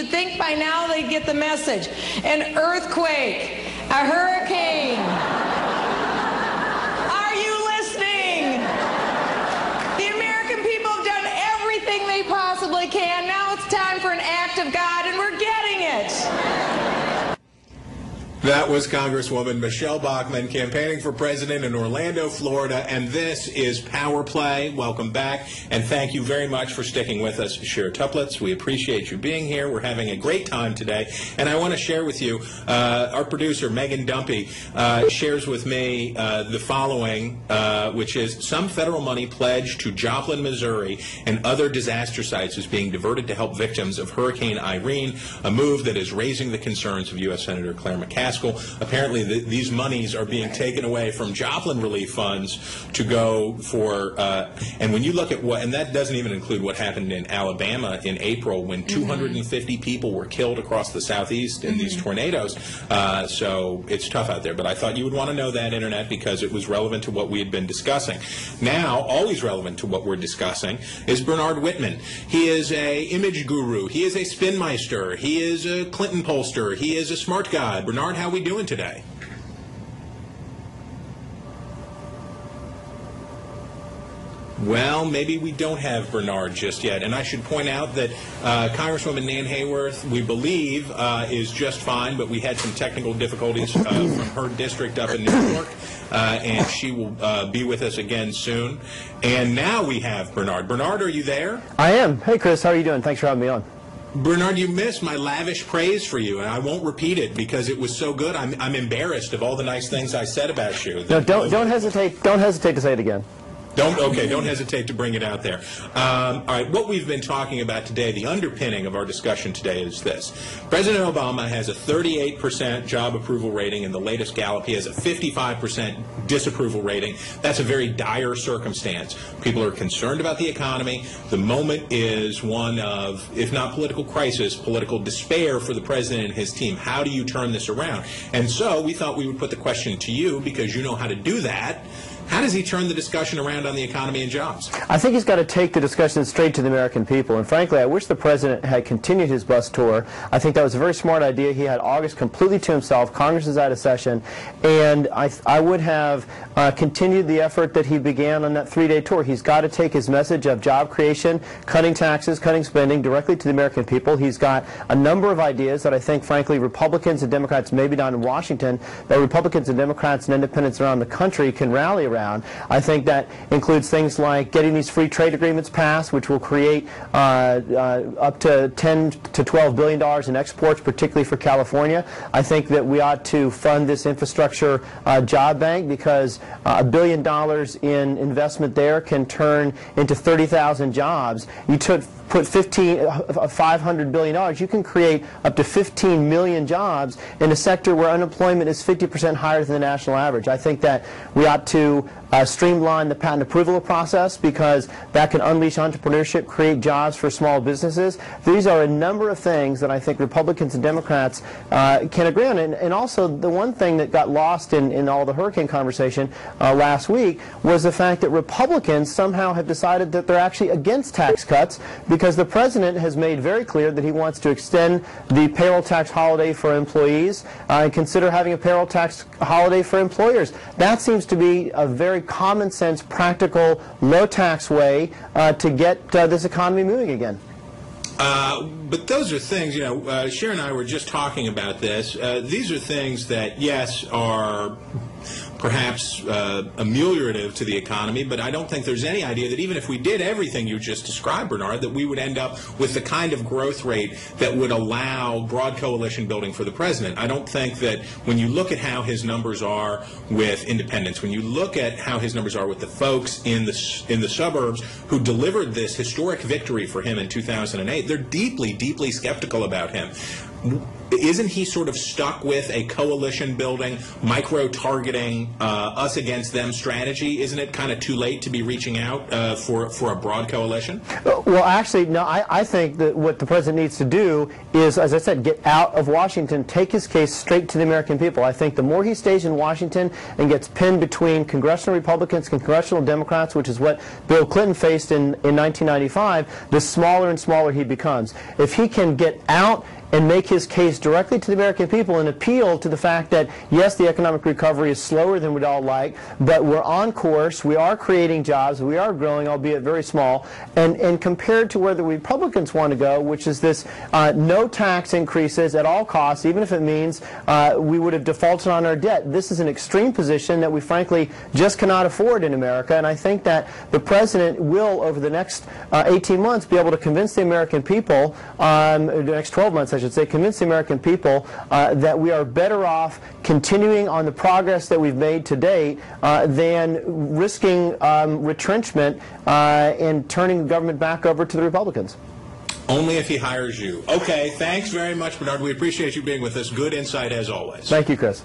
You'd think by now they'd get the message. An earthquake, a hurricane. Are you listening? The American people have done everything they possibly can. Now it's time for an act of God, and we're getting it. That was Congresswoman Michelle Bachmann campaigning for president in Orlando, Florida, and this is Power Play. Welcome back, and thank you very much for sticking with us, Shira Tuplitz. We appreciate you being here. We're having a great time today, and I want to share with you, our producer, Megan Dumpy, shares with me the following, which is some federal money pledged to Joplin, Missouri, and other disaster sites is being diverted to help victims of Hurricane Irene, a move that is raising the concerns of U.S. Senator Claire McCaskill. Apparently, these monies are being taken away from Joplin relief funds to go for, and when you look at what, and that doesn't even include what happened in Alabama in April when 250 people were killed across the southeast in these tornadoes. So it's tough out there. But I thought you would want to know that, Internet, because it was relevant to what we had been discussing. Now, always relevant to what we're discussing, is Bernard Whitman. He is a image guru. He is a spinmeister. He is a Clinton pollster. He is a smart guy. Bernard, how are we doing today? Well, maybe we don't have Bernard just yet. And I should point out that Congresswoman Nan Hayworth, we believe, is just fine, but we had some technical difficulties from her district up in New York, and she will be with us again soon. And now we have Bernard. Bernard, are you there? I am. Hey, Chris, how are you doing? Thanks for having me on. Bernard, you missed my lavish praise for you, and I won't repeat it because it was so good. I'm embarrassed of all the nice things I said about you. No, don't hesitate. Don't hesitate to say it again. Don't hesitate to bring it out there. All right, what we've been talking about today, the underpinning of our discussion today is this. President Obama has a 38% job approval rating. In the latest Gallup, he has a 55% disapproval rating. That's a very dire circumstance. People are concerned about the economy. The moment is one of, if not political crisis, political despair for the president and his team. How do you turn this around? And so we thought we would put the question to you, because you know how to do that. How does he turn the discussion around on the economy and jobs? I think he's got to take the discussion straight to the American people. And frankly, I wish the president had continued his bus tour. I think that was a very smart idea. He had August completely to himself. Congress is out of session. And I would have continued the effort that he began on that 3-day tour. He's got to take his message of job creation, cutting taxes, cutting spending directly to the American people. He's got a number of ideas that I think, frankly, Republicans and Democrats, maybe not in Washington, that Republicans and Democrats and independents around the country can rally around. I think that includes things like getting these free trade agreements passed, which will create up to $10 to $12 billion in exports, particularly for California. I think that we ought to fund this infrastructure job bank, because $1 billion in investment there can turn into 30,000 jobs. You put $500 billion, you can create up to 15 million jobs in a sector where unemployment is 50% higher than the national average. I think that we ought to streamline the patent approval process, because that can unleash entrepreneurship, create jobs for small businesses. These are a number of things that I think Republicans and Democrats can agree on. And also, the one thing that got lost in all the hurricane conversation last week was the fact that Republicans somehow have decided that they're actually against tax cuts, because the president has made very clear that he wants to extend the payroll tax holiday for employees and consider having a payroll tax holiday for employers. That seems to be a very common sense, practical, low tax way to get this economy moving again. But those are things, you know, Sharon and I were just talking about this. These are things that, yes, are perhaps ameliorative to the economy, but I don't think there's any idea that even if we did everything you just described, Bernard, that we would end up with the kind of growth rate that would allow broad coalition building for the president. I don't think that when you look at how his numbers are with independents, when you look at how his numbers are with the folks in the suburbs who delivered this historic victory for him in 2008, they're deeply, deeply skeptical about him. isn't he sort of stuck with a coalition-building, micro-targeting, us-against-them strategy? Isn't it kind of too late to be reaching out for a broad coalition? Well, actually, no, I think that what the president needs to do is, as I said, get out of Washington, take his case straight to the American people. I think the more he stays in Washington and gets pinned between congressional Republicans and congressional Democrats, which is what Bill Clinton faced in 1995, the smaller and smaller he becomes. If he can get out and make his case directly to the American people and appeal to the fact that, yes, the economic recovery is slower than we'd all like, but we're on course, we are creating jobs, we are growing, albeit very small, and compared to where the Republicans want to go, which is this no tax increases at all costs, even if it means we would have defaulted on our debt. This is an extreme position that we frankly just cannot afford in America, and I think that the president will, over the next 18 months, be able to convince the American people, the next 12 months, I should say, convince the American people that we are better off continuing on the progress that we've made to date than risking retrenchment and turning the government back over to the Republicans. Only if he hires you. Okay, thanks very much, Bernard. We appreciate you being with us. Good insight as always. Thank you, Chris.